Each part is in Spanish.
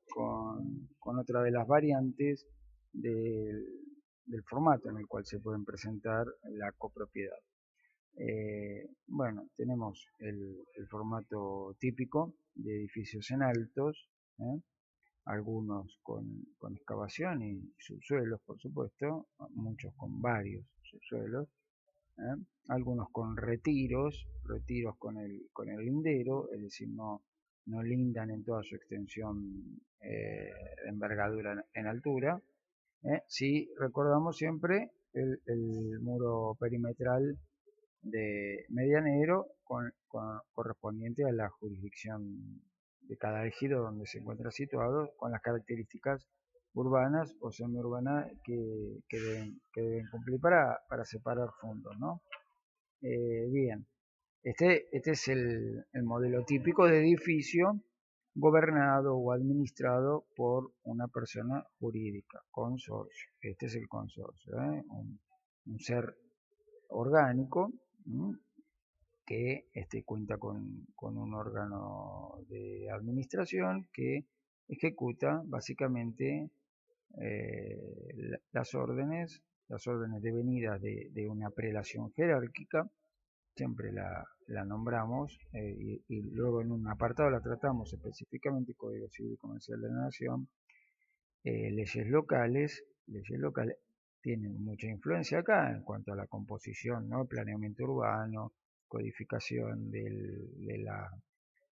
con otra de las variantes del, del formato en el cual se pueden presentar la copropiedad. Bueno, tenemos el formato típico de edificios en altos, ¿eh? Algunos con excavación y subsuelos, por supuesto, muchos con varios subsuelos, ¿eh? Algunos con retiros con el lindero, es decir, no lindan en toda su extensión envergadura en altura. Si recordamos siempre el muro perimetral de medianero correspondiente a la jurisdicción de cada ejido donde se encuentra situado, con las características urbanas o semiurbanas que deben cumplir para separar fondos, ¿no? Bien, este es el modelo típico de edificio gobernado o administrado por una persona jurídica, consorcio. Este es el consorcio, ¿eh? Un ser orgánico, ¿m? Que cuenta con un órgano de administración que ejecuta básicamente las órdenes devenidas de una prelación jerárquica. Siempre la nombramos y luego en un apartado la tratamos específicamente: Código Civil y Comercial de la Nación, leyes locales tienen mucha influencia acá en cuanto a la composición, ¿no? Planeamiento urbano, codificación de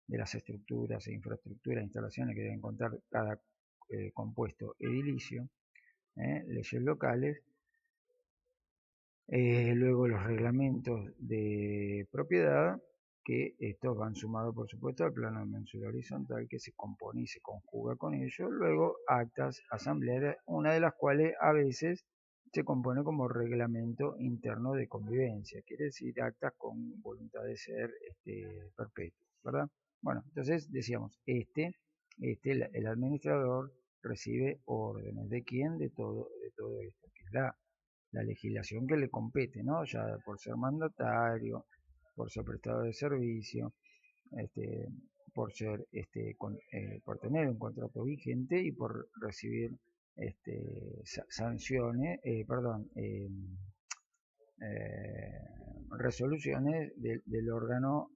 las estructuras e infraestructuras, instalaciones que deben contar cada compuesto edilicio, leyes locales, luego los reglamentos de propiedad, que estos van sumados por supuesto al plano dimensional horizontal que se compone y se conjuga con ello, luego actas asamblearias, una de las cuales a veces se compone como reglamento interno de convivencia, quiere decir actas con voluntad de ser perpetuas, ¿verdad? Bueno, entonces decíamos, el administrador recibe órdenes. ¿De quién? De todo esto, que es la legislación que le compete, ¿no? Ya por ser mandatario, por ser prestador de servicio, este, por tener un contrato vigente y por recibir sanciones, resoluciones del órgano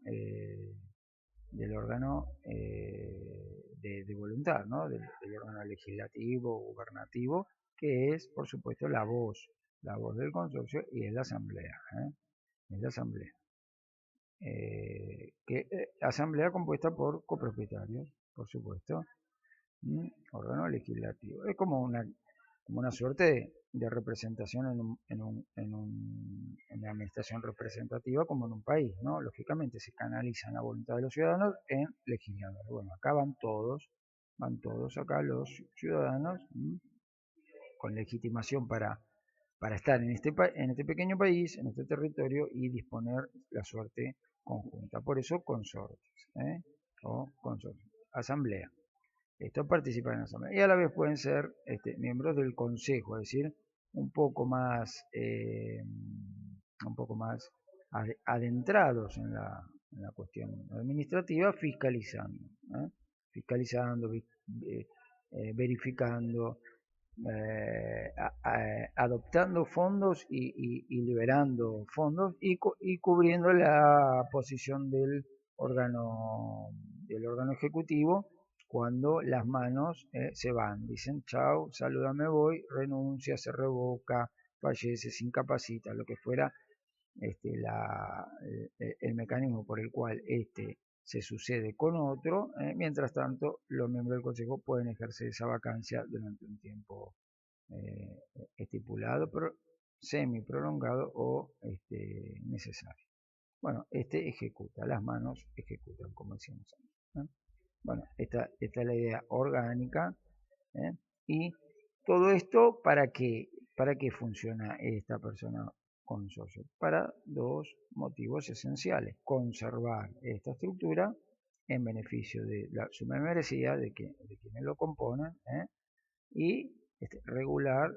de voluntad, ¿no? Del órgano legislativo, gubernativo, que es, por supuesto, la voz del consorcio y es la asamblea, ¿eh? Es la asamblea. Asamblea compuesta por copropietarios, por supuesto, órgano legislativo. Es como una suerte de representación en una administración representativa como en un país, ¿no? Lógicamente se canalizan la voluntad de los ciudadanos en legisladores. Bueno, acá van todos acá los ciudadanos con legitimación para estar en este pequeño país, en este territorio y disponer la suerte conjunta. Por eso consortes, o consortes, asamblea. Estos participan en la asamblea y a la vez pueden ser miembros del consejo, es decir, un poco más, un poco más adentrados en la cuestión administrativa, fiscalizando, verificando, adoptando fondos y liberando fondos y cubriendo la posición del órgano ejecutivo cuando las manos se van, dicen chao, saluda, me voy, renuncia, se revoca, fallece, se incapacita, lo que fuera el mecanismo por el cual se sucede con otro. Mientras tanto, los miembros del consejo pueden ejercer esa vacancia durante un tiempo eh, estipulado, pero semi prolongado o necesario. Bueno, ejecuta, las manos ejecutan, como decíamos antes, ¿eh? Bueno, esta es la idea orgánica, ¿eh? Y todo esto, ¿para qué funciona esta persona consorcio? Para dos motivos esenciales: conservar esta estructura en beneficio de la suma merecida de quienes lo componen, y regular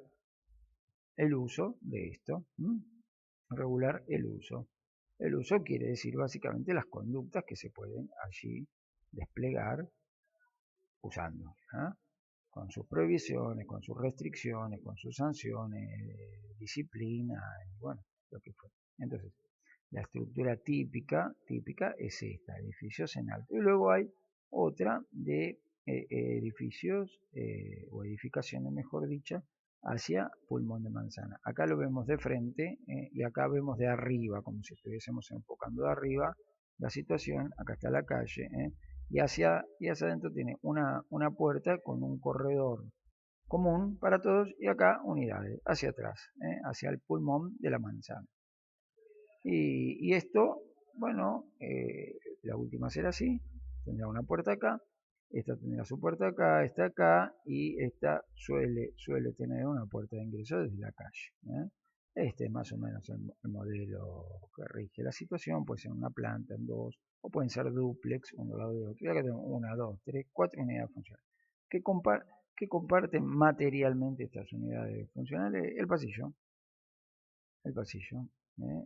el uso de esto. Regular el uso. El uso quiere decir básicamente las conductas que se pueden allí desplegar usando, ¿ah? Con sus prohibiciones, con sus restricciones, con sus sanciones, disciplina, y bueno, lo que fue. Entonces, la estructura típica es esta, edificios en alto. Y luego hay otra de edificios o edificaciones, mejor dicho, hacia pulmón de manzana. Acá lo vemos de frente y acá vemos de arriba, como si estuviésemos enfocando de arriba la situación. Acá está la calle y hacia adentro tiene una puerta con un corredor común para todos y acá unidades hacia atrás, hacia el pulmón de la manzana. Y esto, bueno, la última será así, tendrá una puerta acá, esta tendrá su puerta acá, esta acá, y esta suele tener una puerta de ingreso desde la calle. Este es más o menos el modelo que rige la situación, puede ser una planta en dos, o pueden ser dúplex, uno al lado de otro. Y acá tenemos una, dos, tres, cuatro unidades funcionales. ¿Qué comparten materialmente estas unidades funcionales? El pasillo. ¿eh?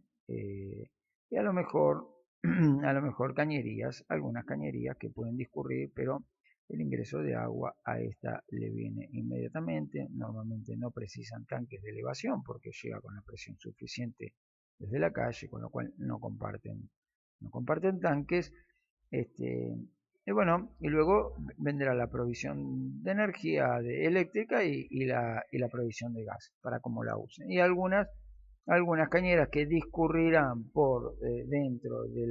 Y a lo mejor, a lo mejor cañerías, algunas cañerías que pueden discurrir, pero el ingreso de agua a esta le viene inmediatamente. Normalmente no precisan tanques de elevación porque llega con la presión suficiente desde la calle, con lo cual no comparten tanques. Y bueno, y luego vendrá la provisión de energía eléctrica y la provisión de gas para cómo la usen. Y algunas cañeras que discurrirán por dentro de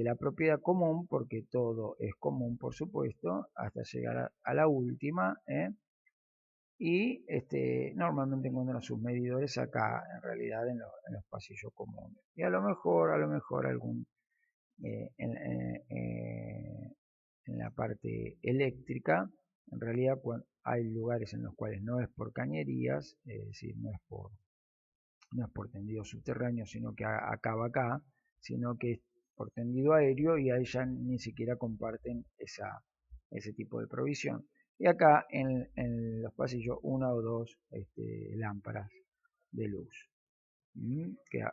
la propiedad común, porque todo es común, por supuesto, hasta llegar a la última, y normalmente encuentran sus medidores acá, en realidad, en los pasillos comunes. Y a lo mejor algún en la parte eléctrica, en realidad hay lugares en los cuales no es por cañerías, es decir, no es por tendido subterráneo, sino que acaba acá, sino que es por tendido aéreo y ahí ya ni siquiera comparten ese tipo de provisión. Y acá en los pasillos una o dos lámparas de luz. Que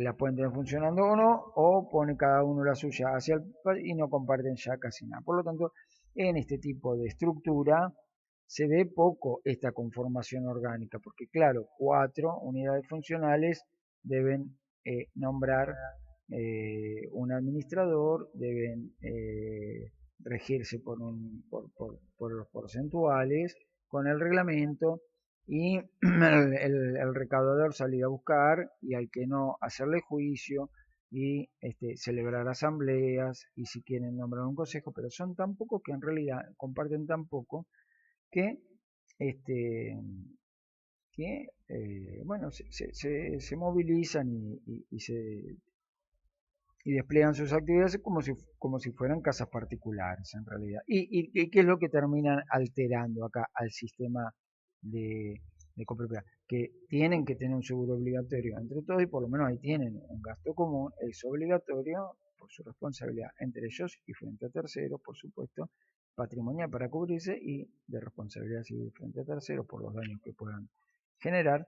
las pueden tener funcionando o no, o pone cada uno la suya hacia y no comparten ya casi nada. Por lo tanto, en este tipo de estructura se ve poco esta conformación orgánica, porque claro, 4 unidades funcionales deben nombrar un administrador, deben regirse por los porcentuales, con el reglamento, y el recaudador salir a buscar y al que no hacerle juicio y celebrar asambleas y si quieren nombrar un consejo, pero son tan pocos que en realidad comparten tan poco que este bueno, se movilizan y despliegan sus actividades como si fueran casas particulares en realidad. ¿Y qué es lo que terminan alterando acá al sistema de copropiedad? Que tienen que tener un seguro obligatorio entre todos y por lo menos ahí tienen un gasto común, es obligatorio por su responsabilidad entre ellos y frente a terceros, por supuesto, patrimonial para cubrirse y de responsabilidad civil frente a terceros por los daños que puedan generar.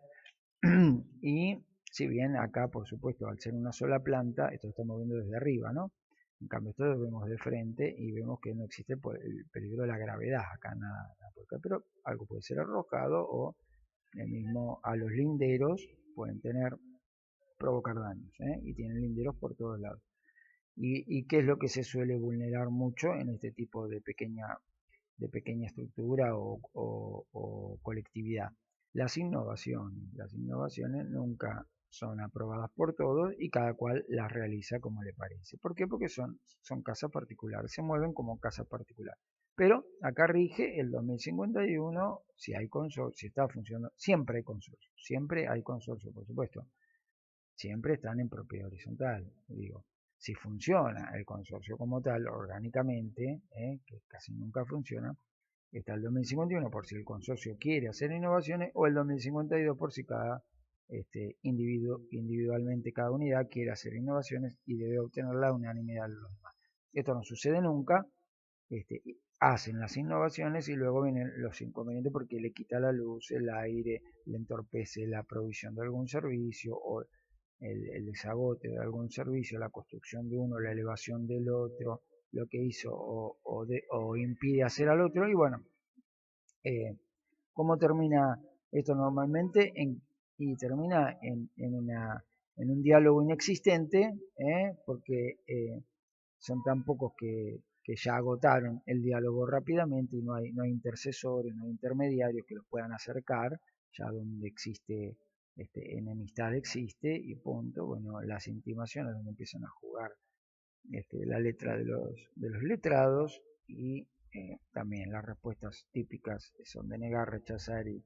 Y si bien acá, por supuesto, al ser una sola planta, esto lo estamos viendo desde arriba, ¿no? En cambio, esto lo vemos de frente y vemos que no existe el peligro de la gravedad, acá nada, pero algo puede ser arrojado o el mismo a los linderos pueden provocar daños, y tienen linderos por todos lados. ¿Y qué es lo que se suele vulnerar mucho en este tipo de pequeña estructura o colectividad? Las innovaciones nunca son aprobadas por todos y cada cual las realiza como le parece. ¿Por qué? Porque son casas particulares, se mueven como casa particular. Pero acá rige el 2051, si hay consorcio, si está funcionando, siempre hay consorcio, por supuesto. Siempre están en propiedad horizontal, digo. Si funciona el consorcio como tal, orgánicamente, que casi nunca funciona, está el 2051 por si el consorcio quiere hacer innovaciones o el 2052 por si cada individualmente cada unidad quiere hacer innovaciones y debe obtener la unanimidad de los demás. Esto no sucede nunca, hacen las innovaciones y luego vienen los inconvenientes porque le quita la luz, el aire, le entorpece la provisión de algún servicio o el desagote de algún servicio, la construcción de uno, la elevación del otro, lo que hizo o impide hacer al otro. Y bueno, ¿cómo termina esto normalmente? Y termina en un diálogo inexistente, porque son tan pocos que ya agotaron el diálogo rápidamente y no hay intercesores, no hay intermediarios que los puedan acercar, ya donde existe enemistad existe y punto. Bueno, las intimaciones donde empiezan a jugar la letra de los letrados y también las respuestas típicas son de negar, rechazar y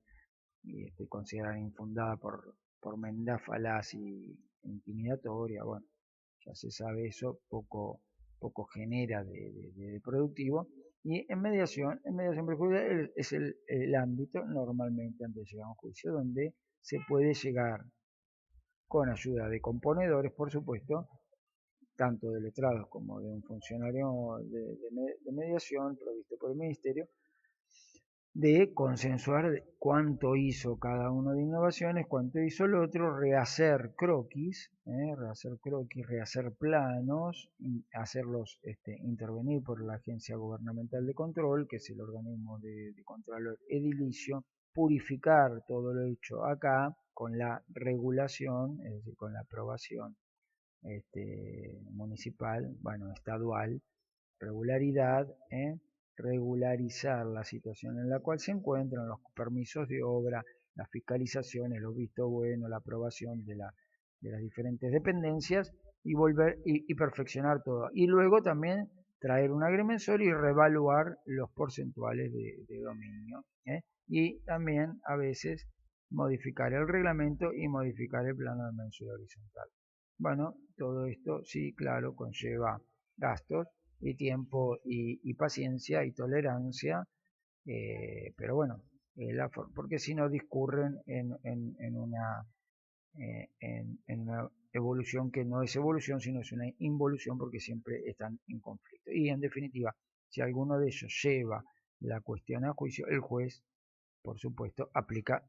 considerar infundada por menda falaz y intimidatoria. Bueno, ya se sabe eso, poco genera de productivo. Y en mediación prejudicial es el ámbito normalmente antes de llegar a un juicio donde se puede llegar con ayuda de componedores, por supuesto, tanto de letrados como de un funcionario de mediación provisto por el ministerio, de consensuar cuánto hizo cada uno de innovaciones, cuánto hizo el otro, rehacer croquis, rehacer planos, hacerlos intervenir por la Agencia Gubernamental de Control, que es el organismo de control edilicio, purificar todo lo hecho acá con la regulación, es decir, con la aprobación municipal, bueno, estadual, regularidad, regularizar la situación en la cual se encuentran los permisos de obra, las fiscalizaciones, los vistos buenos, la aprobación de las diferentes dependencias y volver y perfeccionar todo. Y luego también traer un agrimensor y reevaluar los porcentuales de dominio. Y también a veces modificar el reglamento y modificar el plano de mensura horizontal. Bueno, todo esto sí, claro, conlleva gastos y tiempo y paciencia y tolerancia, pero bueno, porque si no discurren en una evolución que no es evolución, sino es una involución porque siempre están en conflicto. Y en definitiva, si alguno de ellos lleva la cuestión a juicio, el juez, por supuesto, aplica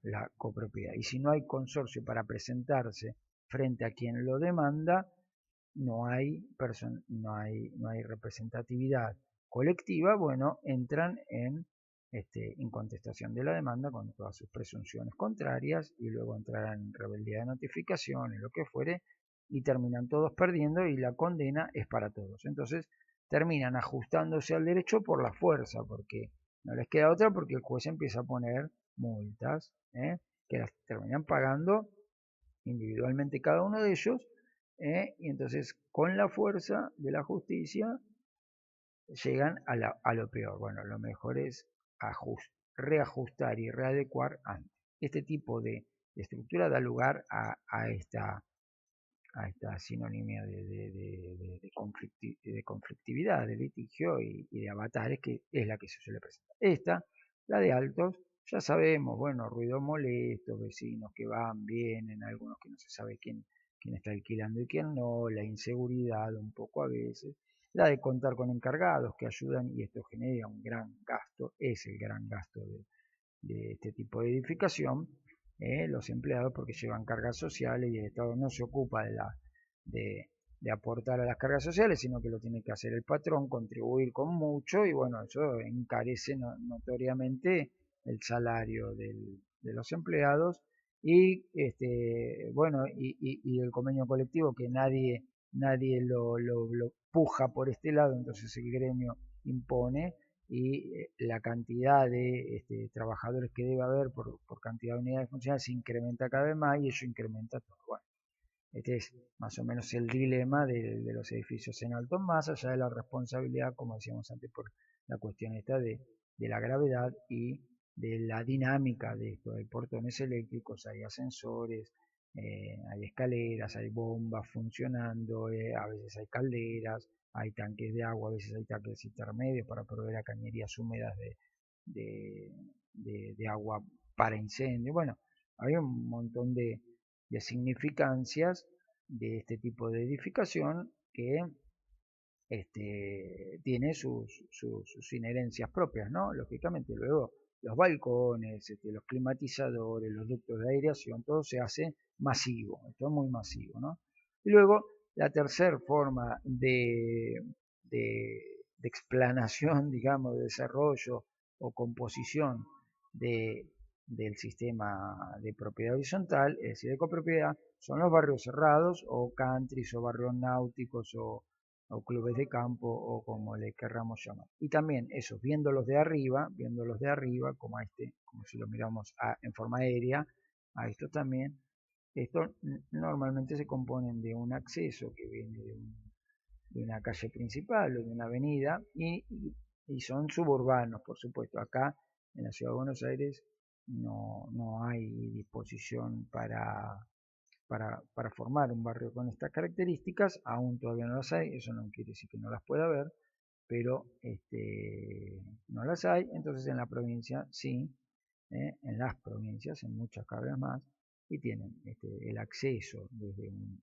la copropiedad. Y si no hay consorcio para presentarse frente a quien lo demanda, no hay representatividad colectiva, bueno, entran en contestación de la demanda con todas sus presunciones contrarias y luego entrarán en rebeldía de notificación y lo que fuere y terminan todos perdiendo y la condena es para todos. Entonces terminan ajustándose al derecho por la fuerza, porque no les queda otra, porque el juez empieza a poner multas, que las terminan pagando individualmente cada uno de ellos, y entonces con la fuerza de la justicia llegan a lo peor. Bueno, lo mejor es reajustar y readecuar antes. Este tipo de estructura da lugar a esta sinonimia de conflictividad, de litigio y de avatares, que es la que se suele presentar. La de altos, ya sabemos, bueno, ruido molesto, vecinos que van, vienen, algunos que no se sabe quién está alquilando y quién no, la inseguridad un poco a veces, la de contar con encargados que ayudan y esto genera un gran gasto, es el gran gasto de este tipo de edificación, los empleados porque llevan cargas sociales y el Estado no se ocupa de aportar a las cargas sociales, sino que lo tiene que hacer el patrón, contribuir con mucho y bueno, eso encarece notoriamente el salario de los empleados y bueno y el convenio colectivo que nadie lo puja por este lado, entonces el gremio impone y la cantidad de trabajadores que debe haber por cantidad de unidades funcionales se incrementa cada vez más y eso incrementa todo. Bueno, este es más o menos el dilema de los edificios en alto, más allá de la responsabilidad, como decíamos antes, por la cuestión esta de la gravedad y de la dinámica de esto. Hay portones eléctricos, hay ascensores, hay escaleras, hay bombas funcionando, a veces hay calderas, hay tanques de agua, a veces hay tanques intermedios para proveer a cañerías húmedas de agua para incendio. Bueno, hay un montón de significancias de este tipo de edificación que tiene sus inherencias propias, ¿no? Lógicamente, luego los balcones, los climatizadores, los ductos de aireación, todo se hace masivo, esto es muy masivo, ¿no? Y luego La tercera forma de explanación, digamos, de desarrollo o composición de, del sistema de propiedad horizontal, es decir, de copropiedad, son los barrios cerrados o countries o barrios náuticos o clubes de campo o como le querramos llamar. Y también eso, viéndolos de arriba, como como si lo miramos en forma aérea, a esto también, estos normalmente se componen de un acceso que viene de una calle principal o de una avenida y son suburbanos, por supuesto. Acá en la ciudad de Buenos Aires no hay disposición para formar un barrio con estas características, aún todavía no las hay, eso no quiere decir que no las pueda haber, pero no las hay, entonces en la provincia sí, en las provincias, en muchas cada vez más, y tienen el acceso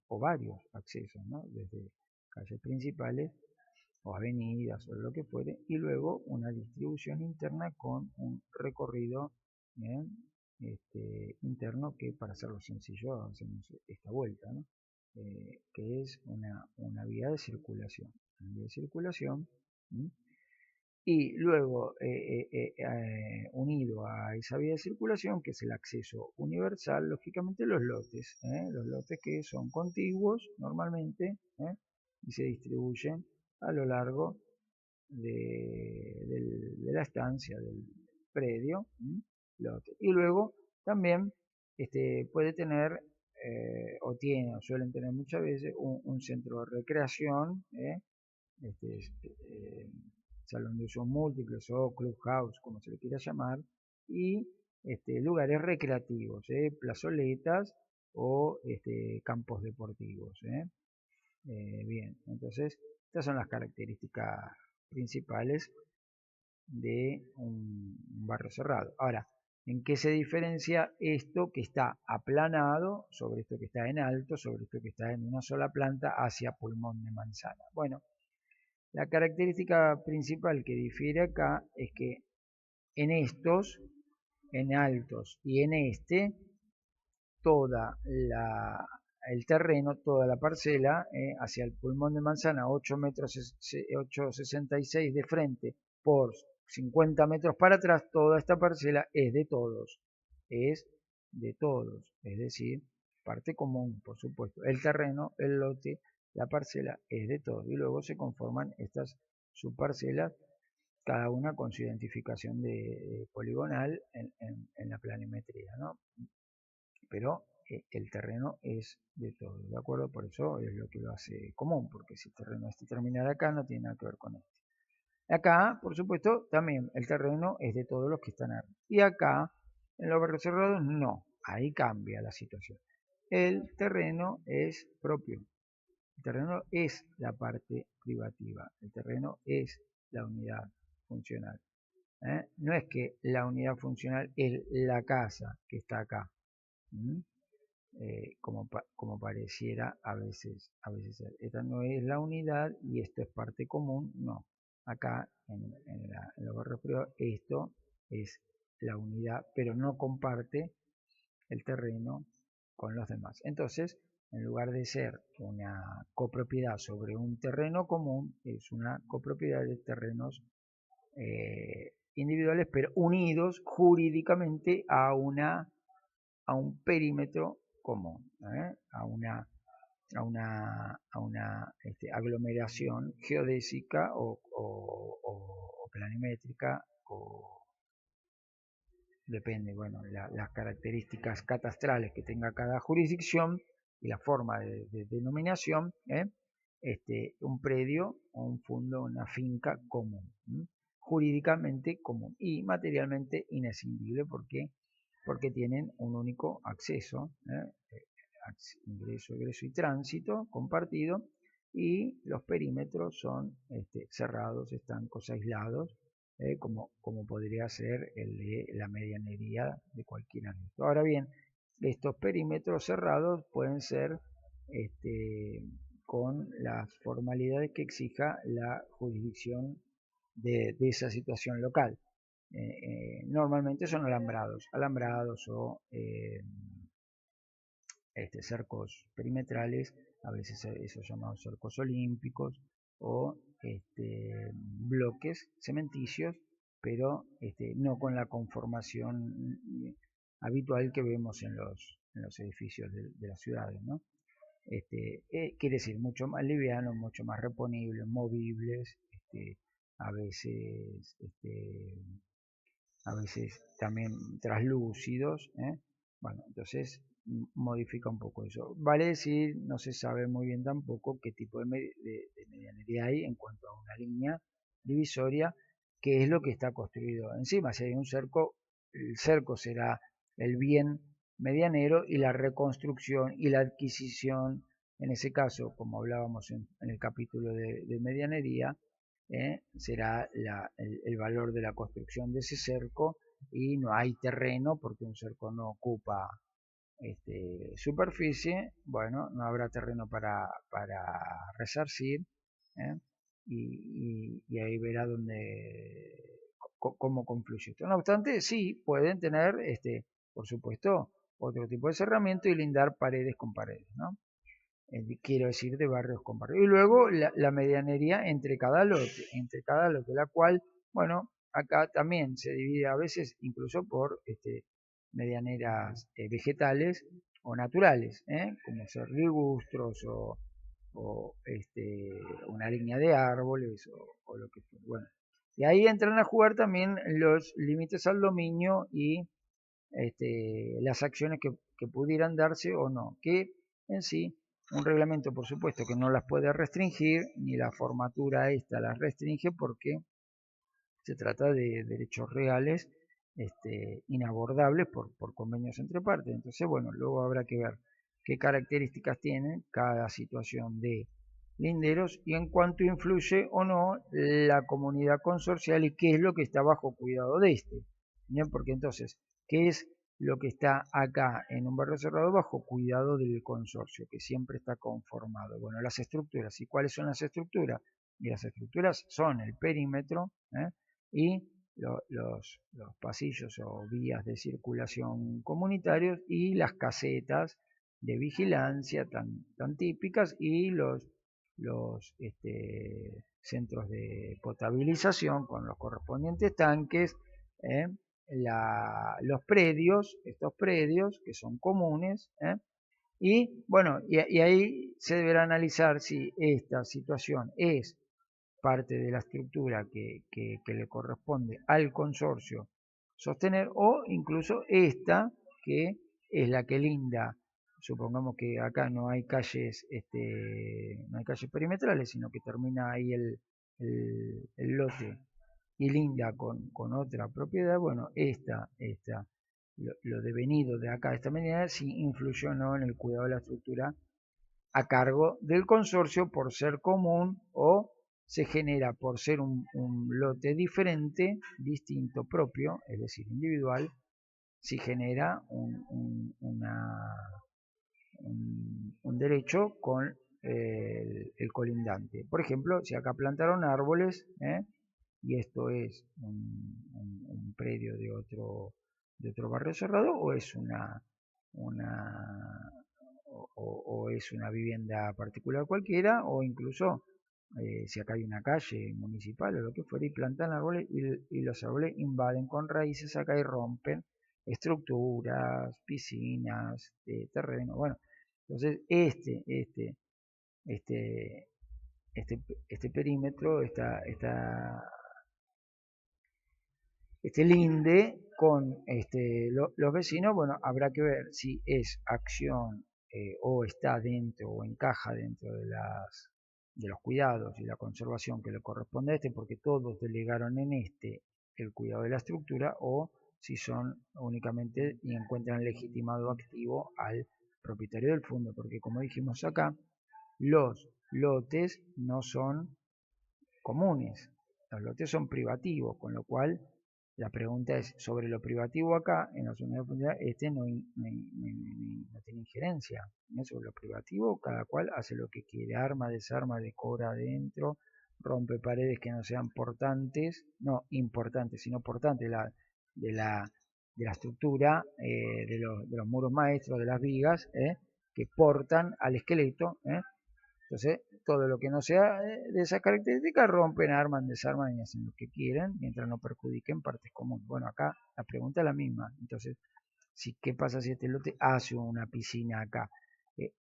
o varios accesos, ¿no? Desde calles principales o avenidas o lo que fuere, y luego una distribución interna con un recorrido interno que, para hacerlo sencillo, hacemos esta vuelta, ¿no? Que es una vía de circulación. Una vía de circulación. Y luego, unido a esa vía de circulación, que es el acceso universal, lógicamente los lotes que son contiguos normalmente, y se distribuyen a lo largo de la estancia del predio, lote. Y luego también puede tener, o tiene, o suelen tener muchas veces, un centro de recreación, este, eh, salón de usos múltiples o clubhouse, como se le quiera llamar, y lugares recreativos, plazoletas o campos deportivos. Bien, entonces estas son las características principales de un barrio cerrado. Ahora, ¿en qué se diferencia esto que está aplanado sobre esto que está en alto, sobre esto que está en una sola planta hacia pulmón de manzana? Bueno, la característica principal que difiere acá es que en estos, en altos y en toda el terreno, toda la parcela, hacia el pulmón de manzana, 8 metros, 8,66 de frente por 50 metros para atrás, toda esta parcela es de todos, es decir, parte común, por supuesto. El terreno, el lote, la parcela es de todos y luego se conforman estas subparcelas, cada una con su identificación de poligonal en la planimetría, ¿no? Pero el terreno es de todos, ¿de acuerdo? Por eso es lo que lo hace común, porque si el terreno este terminara acá, no tiene nada que ver con este. Acá, por supuesto, también el terreno es de todos los que están arriba. Y acá, en los barrios cerrados, no. Ahí cambia la situación. El terreno es propio. El terreno es la parte privativa. El terreno es la unidad funcional. No es que la unidad funcional es la casa que está acá. Como pareciera a veces ser. Esta no es la unidad y esto es parte común, no. Acá en los barrios privados esto es la unidad, pero no comparte el terreno con los demás. Entonces, en lugar de ser una copropiedad sobre un terreno común, es una copropiedad de terrenos individuales, pero unidos jurídicamente a un perímetro común, a una aglomeración geodésica o planimétrica, o depende, bueno, las características catastrales que tenga cada jurisdicción y la forma de denominación, un predio, un fundo, una finca común, jurídicamente común y materialmente inescindible porque tienen un único acceso, ingreso, egreso y tránsito compartido, y los perímetros son cerrados, estancos, aislados, como podría ser el de la medianería de cualquier ámbito. Ahora bien, estos perímetros cerrados pueden ser con las formalidades que exija la jurisdicción de esa situación local. Normalmente son alambrados o cercos perimetrales, a veces esos llamados cercos olímpicos, o bloques cementicios, pero no con la conformación habitual que vemos en los edificios de las ciudades, ¿no? Quiere decir mucho más livianos, mucho más reponibles, movibles, a veces a veces también translúcidos, ¿eh? Bueno, entonces modifica un poco eso. Vale decir, no se sabe muy bien tampoco qué tipo de medianería hay en cuanto a una línea divisoria, que es lo que está construido encima. Si hay un cerco, el cerco será el bien medianero y la reconstrucción y la adquisición, en ese caso, como hablábamos en el capítulo de medianería, será el valor de la construcción de ese cerco, y no hay terreno porque un cerco no ocupa superficie. Bueno, no habrá terreno para resarcir, ¿eh? Y ahí verá cómo confluye esto. No obstante, sí pueden tener, por supuesto, otro tipo de cerramiento y lindar paredes con paredes, ¿no? Quiero decir, de barrios con barrios. Y luego la medianería entre cada lote, la cual, bueno, acá también se divide a veces incluso por medianeras vegetales o naturales, como ser ligustros o una línea de árboles o lo que fuera. Bueno, y ahí entran a jugar también los límites al dominio y las acciones que pudieran darse o no, que en sí un reglamento por supuesto que no las puede restringir, ni la formatura esta las restringe, porque se trata de derechos reales inabordables por convenios entre partes. Entonces, bueno, luego habrá que ver qué características tiene cada situación de linderos y en cuánto influye o no la comunidad consorcial y qué es lo que está bajo cuidado de ¿bien? Porque entonces, ¿qué es lo que está acá en un barrio cerrado bajo cuidado del consorcio, que siempre está conformado? Bueno, las estructuras. ¿Y cuáles son las estructuras? Y las estructuras son el perímetro, y los pasillos o vías de circulación comunitarios y las casetas de vigilancia tan típicas, y los centros de potabilización con los correspondientes tanques, ¿eh? Los predios, estos predios que son comunes, y bueno, y ahí se deberá analizar si esta situación es parte de la estructura que le corresponde al consorcio sostener, o incluso esta que es la que linda. Supongamos que acá no hay calles, no hay calles perimetrales, sino que termina ahí el lote y linda con otra propiedad. Bueno, lo devenido de acá, esta medida, si influyó o no en el cuidado de la estructura a cargo del consorcio por ser común, o se genera por ser un lote diferente, distinto, propio, es decir, individual, si genera un derecho con el colindante. Por ejemplo, si acá plantaron árboles, y esto es un predio de otro barrio cerrado, o es una o es una vivienda particular cualquiera, o incluso si acá hay una calle municipal o lo que fuera, y plantan árboles, y los árboles invaden con raíces acá y rompen estructuras, piscinas, terreno. Bueno, entonces este, este perímetro, este linde con los vecinos, bueno, habrá que ver si es acción o está dentro o encaja dentro de los cuidados y la conservación que le corresponde a porque todos delegaron en el cuidado de la estructura, o si son únicamente y encuentran legitimado activo al propietario del fondo, porque como dijimos acá, los lotes no son comunes, los lotes son privativos, con lo cual la pregunta es sobre lo privativo acá, en la zona de profundidad, no tiene injerencia. Sobre lo privativo, cada cual hace lo que quiere, arma, desarma, decora adentro, rompe paredes que no sean portantes, no importantes, sino portantes de la estructura, de los muros maestros, de las vigas, que portan al esqueleto. Entonces, todo lo que no sea de esas características rompen, arman, desarman y hacen lo que quieren mientras no perjudiquen partes comunes. Bueno, acá la pregunta es la misma. Entonces, ¿qué pasa si este lote hace una piscina acá?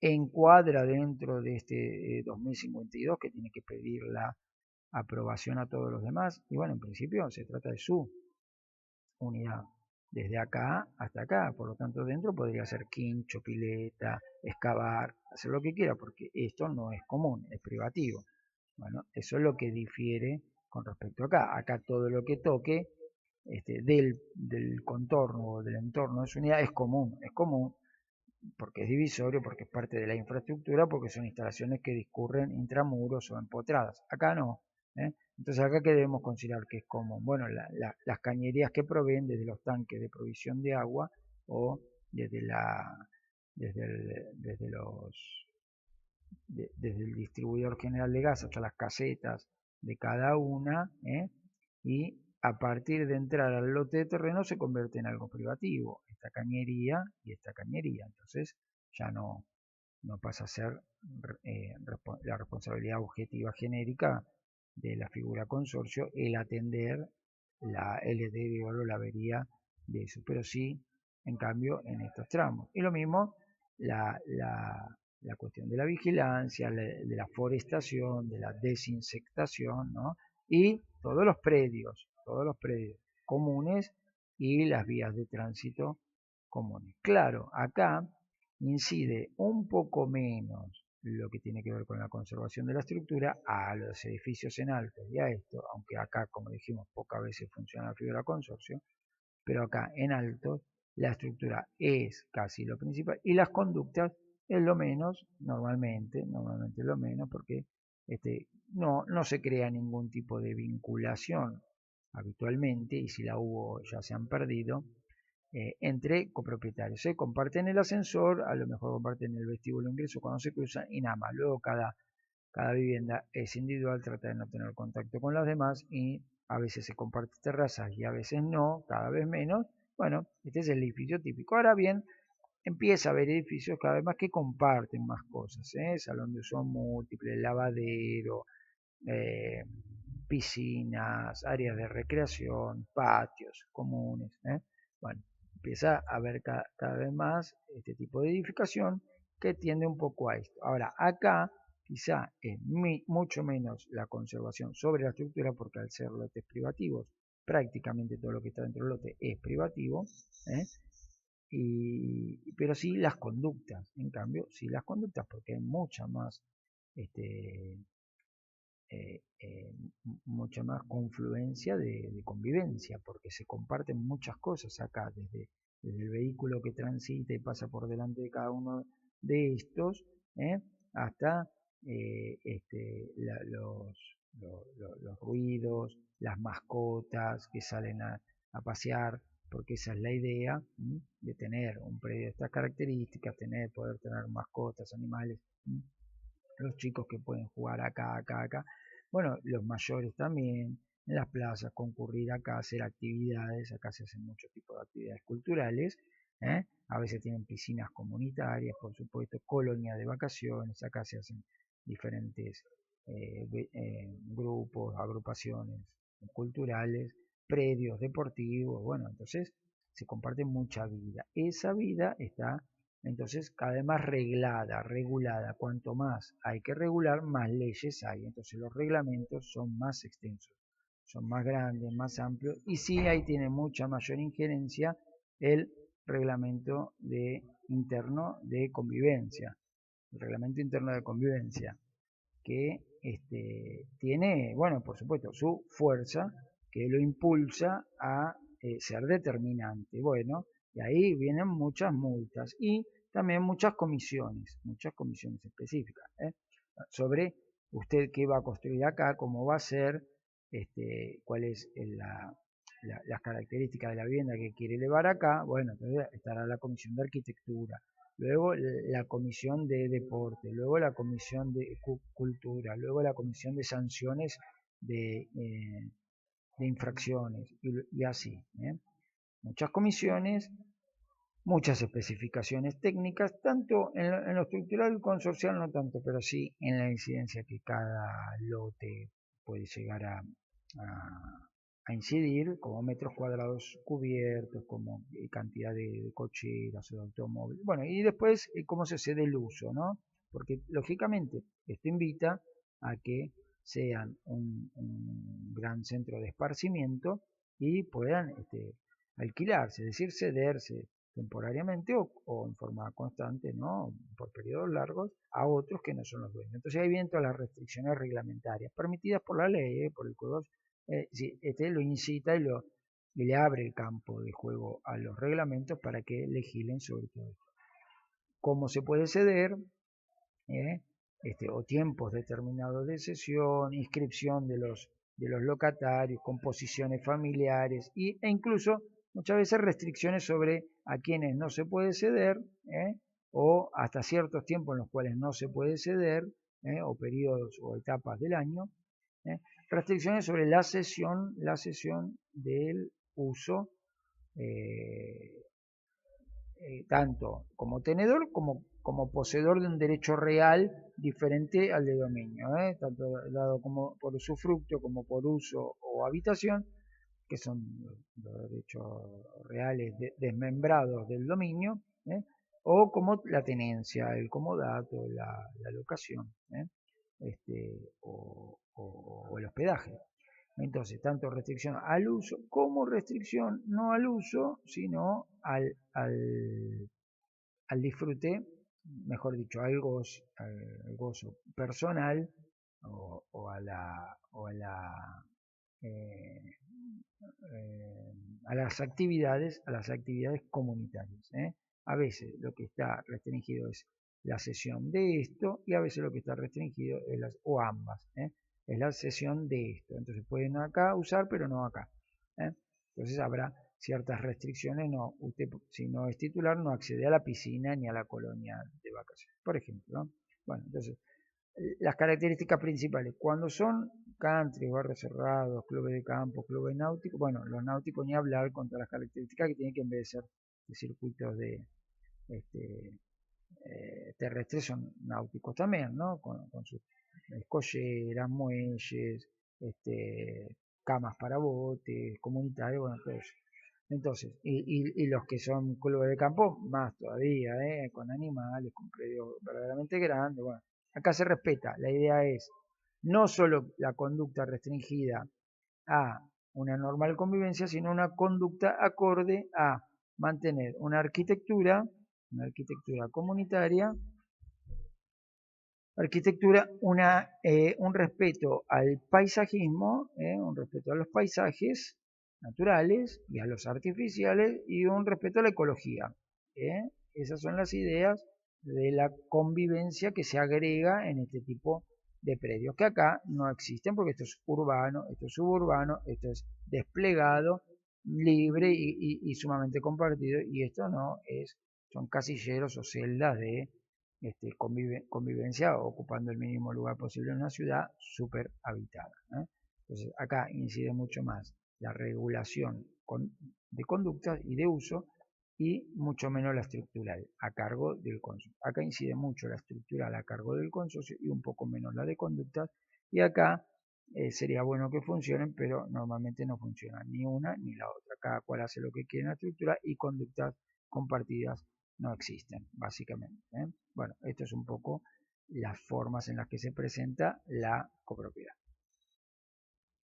Encuadra dentro de este 2052 que tiene que pedir la aprobación a todos los demás. Y bueno, en principio se trata de su unidad, desde acá hasta acá. Por lo tanto, dentro podría ser quincho, pileta, excavar, hacer lo que quiera, porque esto no es común, es privativo. Bueno, eso es lo que difiere con respecto a acá. Acá todo lo que toque del contorno o del entorno de su unidad es común porque es divisorio, porque es parte de la infraestructura, porque son instalaciones que discurren intramuros o empotradas. Acá no. Entonces acá que debemos considerar que es común. Bueno, las cañerías que proveen desde los tanques de provisión de agua o desde desde el distribuidor general de gas hasta las casetas de cada una, y a partir de entrar al lote de terreno se convierte en algo privativo, esta cañería y esta cañería. Entonces ya no pasa a ser la responsabilidad objetiva genérica de la figura consorcio el atender el deterioro o la avería de eso, pero sí, en cambio, en estos tramos. Y lo mismo la cuestión de la vigilancia, de la forestación, de la desinsectación, ¿no? Y todos los predios comunes y las vías de tránsito comunes. Claro, acá incide un poco menos lo que tiene que ver con la conservación de la estructura a los edificios en alto y a esto, aunque acá, como dijimos, pocas veces funciona la fibra consorcio, pero acá en alto la estructura es casi lo principal y las conductas es lo menos, normalmente es lo menos, porque no se crea ningún tipo de vinculación habitualmente, y si la hubo ya se han perdido, entre copropietarios. Se comparten el ascensor, a lo mejor comparten el vestíbulo de ingreso cuando se cruzan y nada más. Luego cada vivienda es individual, trata de no tener contacto con las demás y a veces se comparte terrazas y a veces no, cada vez menos. Bueno, este es el edificio típico. Ahora bien, empieza a haber edificios cada vez más que comparten más cosas, salón de uso múltiple, lavadero, eh, piscinas, áreas de recreación, patios comunes. Bueno, empieza a haber cada vez más este tipo de edificación que tiende un poco a esto. Ahora, acá quizá es mucho menos la conservación sobre la estructura, porque al ser lotes privativos, prácticamente todo lo que está dentro del lote es privativo, pero sí las conductas, en cambio, sí las conductas, porque hay mucha más este, mucha más confluencia de convivencia, porque se comparten muchas cosas acá, desde el vehículo que transita y pasa por delante de cada uno de estos, hasta los ruidos, las mascotas que salen a pasear, porque esa es la idea de tener un predio de estas características, poder tener mascotas, animales, los chicos que pueden jugar acá. Bueno, los mayores también, en las plazas, concurrir acá, hacer actividades, acá se hacen muchos tipos de actividades culturales, a veces tienen piscinas comunitarias, por supuesto, colonias de vacaciones, acá se hacen diferentes grupos, agrupaciones culturales, predios deportivos, bueno, entonces se comparte mucha vida. Esa vida está entonces cada vez más regulada. Cuanto más hay que regular, más leyes hay. Entonces los reglamentos son más extensos, son más grandes, más amplios. Y sí, ahí tiene mucha mayor injerencia el reglamento interno de convivencia. El reglamento interno de convivencia, que tiene, bueno, por supuesto, su fuerza, que lo impulsa a ser determinante. Bueno, y ahí vienen muchas multas y también muchas comisiones específicas, sobre usted qué va a construir acá, cómo va a ser, cuál es las características de la vivienda que quiere elevar acá. Bueno, entonces estará la comisión de arquitectura, luego la comisión de deporte, luego la comisión de cultura, luego la comisión de sanciones de infracciones y así. Muchas comisiones muchas especificaciones técnicas, tanto en lo estructural consorcial no tanto, pero sí en la incidencia que cada lote puede llegar a incidir, como metros cuadrados cubiertos, como cantidad de cocheras o de automóviles. Bueno, y después cómo se cede el uso, ¿no? Porque lógicamente esto invita a que sean un gran centro de esparcimiento y puedan alquilarse, es decir, cederse temporariamente o en forma constante, ¿no? Por periodos largos, a otros que no son los dueños. Entonces ahí vienen todas las restricciones reglamentarias permitidas por la ley, por el Código. Este lo incita y le abre el campo de juego a los reglamentos para que legislen sobre todo esto. ¿Cómo se puede ceder? ¿Eh? O tiempos determinados de cesión, inscripción de los locatarios, composiciones familiares e incluso muchas veces restricciones sobre a quienes no se puede ceder, o hasta ciertos tiempos en los cuales no se puede ceder, o periodos o etapas del año, restricciones sobre la cesión del uso, eh, tanto como tenedor como poseedor de un derecho real diferente al de dominio, tanto dado como por usufructo como por uso o habitación, que son los derechos reales desmembrados del dominio, o como la tenencia, el comodato, la locación, o el hospedaje. Entonces, tanto restricción al uso como restricción no al uso, sino al disfrute, mejor dicho, al gozo personal eh, a las actividades comunitarias. A veces lo que está restringido es la cesión de esto y a veces lo que está restringido es o ambas, es la cesión de esto. Entonces pueden acá usar, pero no acá. Entonces habrá ciertas restricciones, no, usted si no es titular no accede a la piscina ni a la colonia de vacaciones, por ejemplo, ¿no? Bueno, entonces las características principales, cuando son country, barrios cerrados, clubes de campo, clubes náuticos, bueno, los náuticos ni hablar con todas las características que tienen, que en vez de ser de circuitos este, terrestres son náuticos también, ¿no? Con sus escolleras, muelles, camas para botes, comunitarios, bueno, todo eso. Entonces, y los que son clubes de campo, más todavía, con animales, con predios verdaderamente grandes. Bueno, acá se respeta. La idea es no solo la conducta restringida a una normal convivencia, sino una conducta acorde a mantener una arquitectura comunitaria, un respeto al paisajismo, un respeto a los paisajes naturales y a los artificiales y un respeto a la ecología. Esas son las ideas de la convivencia que se agrega en este tipo de predios, que acá no existen porque esto es urbano, esto es suburbano, esto es desplegado, libre y sumamente compartido, y esto no es, son casilleros o celdas de convivencia ocupando el mínimo lugar posible en una ciudad súper habitada. Entonces acá incide mucho más la regulación de conductas y de uso y mucho menos la estructural a cargo del consorcio. Acá incide mucho la estructural a cargo del consorcio y un poco menos la de conductas, y acá sería bueno que funcionen, pero normalmente no funcionan ni una ni la otra. Cada cual hace lo que quiere en la estructura y conductas compartidas no existen, básicamente. Bueno, esto es un poco las formas en las que se presenta la copropiedad.